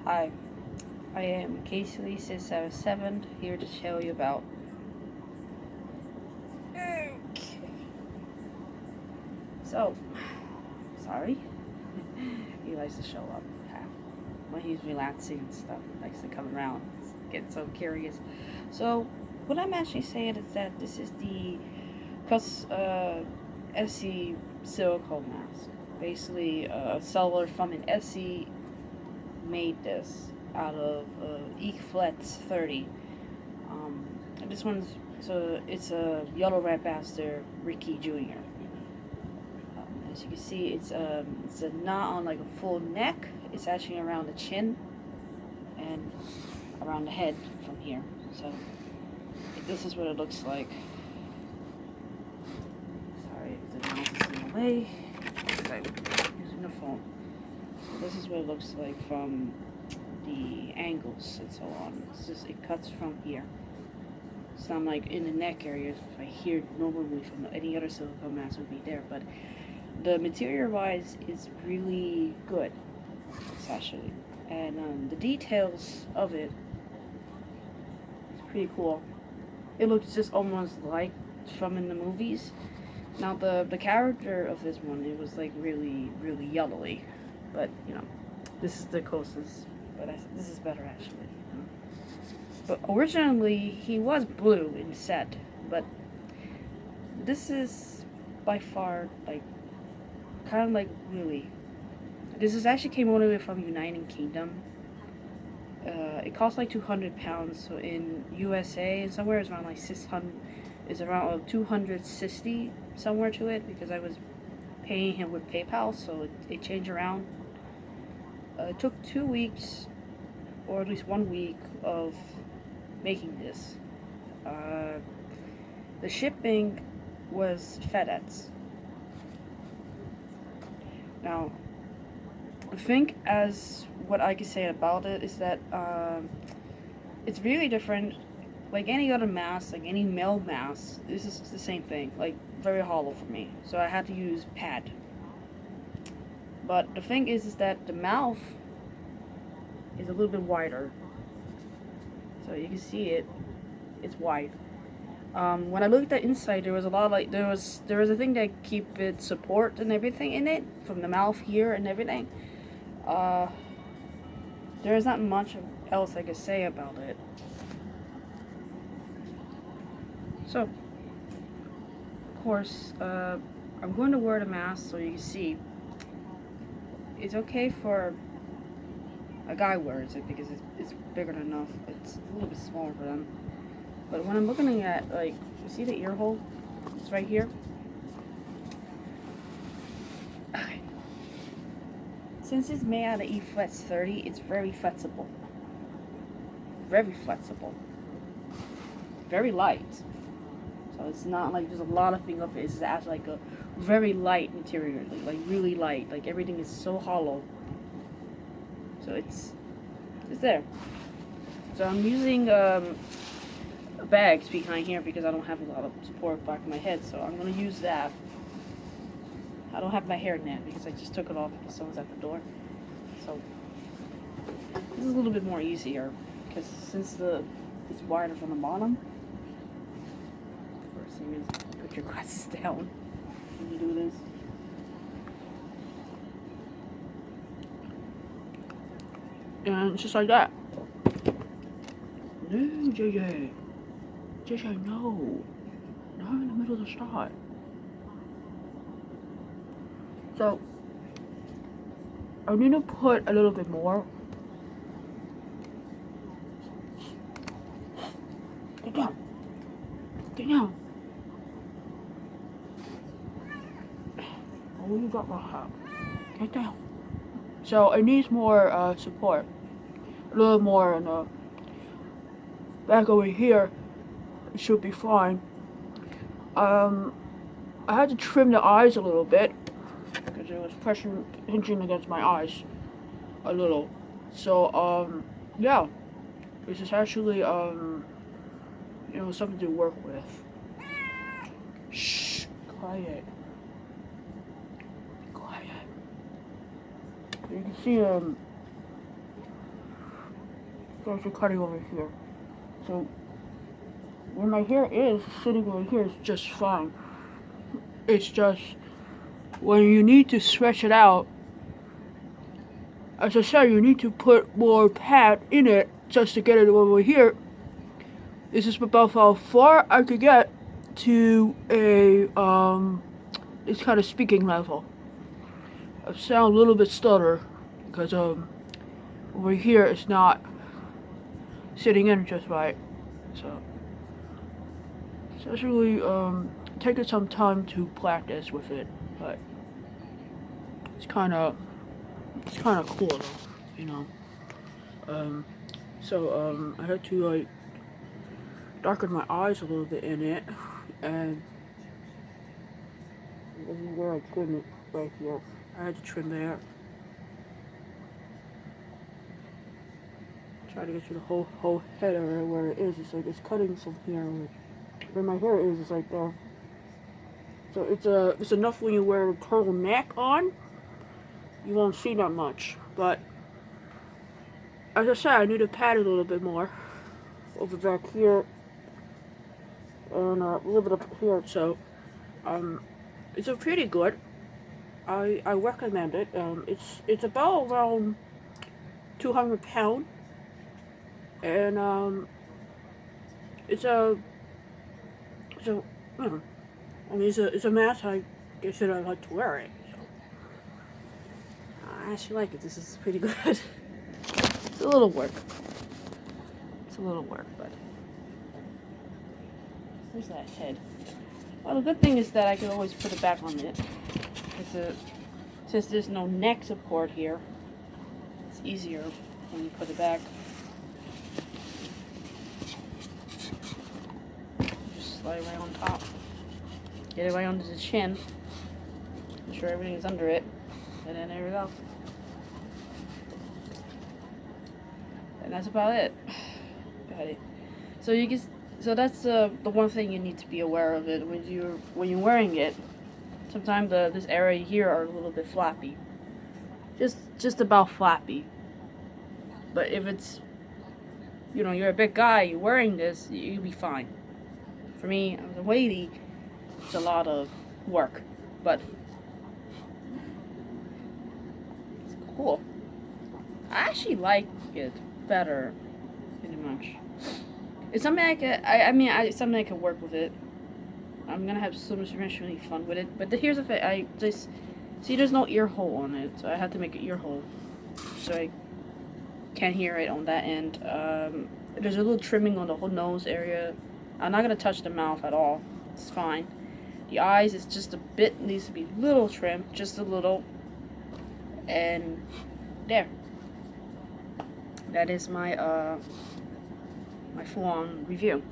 Hi, I am Casey677 here to tell you about. Okay. So, sorry. He likes to show up half when he's relaxing and stuff. He likes to come around, get so curious. So, what I'm actually saying is that this is the Esty silicone mask. Basically, a seller from an Esty made this out of ecoflex 30. And this one's it's a yellow red bastard Ricky Jr. As you can see, it's a knot on like a full neck. It's actually around the chin and around the head from here. So this is what it looks like. Sorry if the mouse is in the way. I'm using the phone. So this is what it looks like from the angles and so on. It's just, it cuts from here. It's not like in the neck area. If I hear normally from any other silicone mask would be there, but the material wise is really good. It's actually, and the details of it is pretty cool. It looks just almost like from in the movies. Now the character of this one, it was like really yellowy, but you know, this is the closest. But this is better actually. But originally he was blue in set, but this is by far like kind of like really. This is actually came all the way from United Kingdom. It costs like 200 pounds. So in USA and somewhere it's around like 600. It's around 260 somewhere to it because I was paying him with PayPal, so it changed around. It took 2 weeks, or at least 1 week of making this. The shipping was FedEx. Now, I think as what I can say about it is that it's really different. Like any other mask, like any male mask, this is the same thing. Like very hollow for me, so I had to use pad. But the thing is that the mouth is a little bit wider, so you can see it. It's wide. When I looked at the inside, there was a lot of like there was a thing that keep it support and everything in it from the mouth here and everything. There is not much else I could say about it. So, of course, I'm going to wear the mask so you can see. It's okay for a guy wears it because it's bigger enough. It's a little bit smaller for them. But when I'm looking at, like, you see the ear hole? It's right here. Okay. Since it's made out of ecoflex 30, it's very flexible. Very flexible. Very light. So it's not like there's a lot of things up it. It's actually like a very light material, like really light. Like everything is so hollow. So it's there. So I'm using bags behind here because I don't have a lot of support back in my head. So I'm gonna use that. I don't have my hair net because I just took it off because someone's at the door. So this is a little bit more easier because since it's wider from the bottom. First thing is put your glasses down when you do this. And it's just like that. No, JJ. JJ, no. Not in the middle of the shot. So, I need to put a little bit more. Get down. Get down. Oh, you got my hat. Get down. So, it needs more support. A little more in the back over here. It should be fine. I had to trim the eyes a little bit because it was pressure hinging against my eyes a little. So yeah, this is actually something to work with. Shh, quiet. You can see starts cutting over here. So where my hair is sitting over here is just fine. It's just when you need to stretch it out, as I said, you need to put more pad in it just to get it over here. This is about how far I could get to a this kind of speaking level. I sound a little bit stutter because over here it's not sitting in just right. So it's actually taking some time to practice with it, but it's kind of cool though, you know. I had to like darken my eyes a little bit in it, and this is where I trim it right here. I had to trim there. Try to get to the whole head area where it is. It's like it's cutting from here. Where my hair is, it's like there. So it's enough when you wear a turtleneck on. You won't see that much, but as I said, I need to pad it a little bit more over back here and a little bit up here. So it's a pretty good. I recommend it. It's about around 200 pounds, and it's a it's a mask. I guess that I like to wear it. So I actually like it. This is pretty good. It's a little work. It's a little work, but where's that head? Well, the good thing is that I can always put it back on it. Since there's no neck support here, it's easier when you put it back. Just slide right on top. Get it right under the chin. Make sure everything's under it. And then there we go. And that's about it. Got it. So that's the one thing you need to be aware of it when you're wearing it. Sometimes this area here are a little bit flappy. Just about flappy. But if it's, you're a big guy, you're wearing this, you'll be fine. For me, as a lady, it's a lot of work, but it's cool. I actually like it better, pretty much. It's something something I can work with it. I'm gonna have so much really fun with it. But here's the thing, I just see there's no ear hole on it, so I had to make an ear hole so I can't hear it on that end. There's a little trimming on the whole nose area. I'm not gonna touch the mouth at all. It's fine. The eyes is just a bit, needs to be a little trimmed, just a little. And there. That is my my full-on review.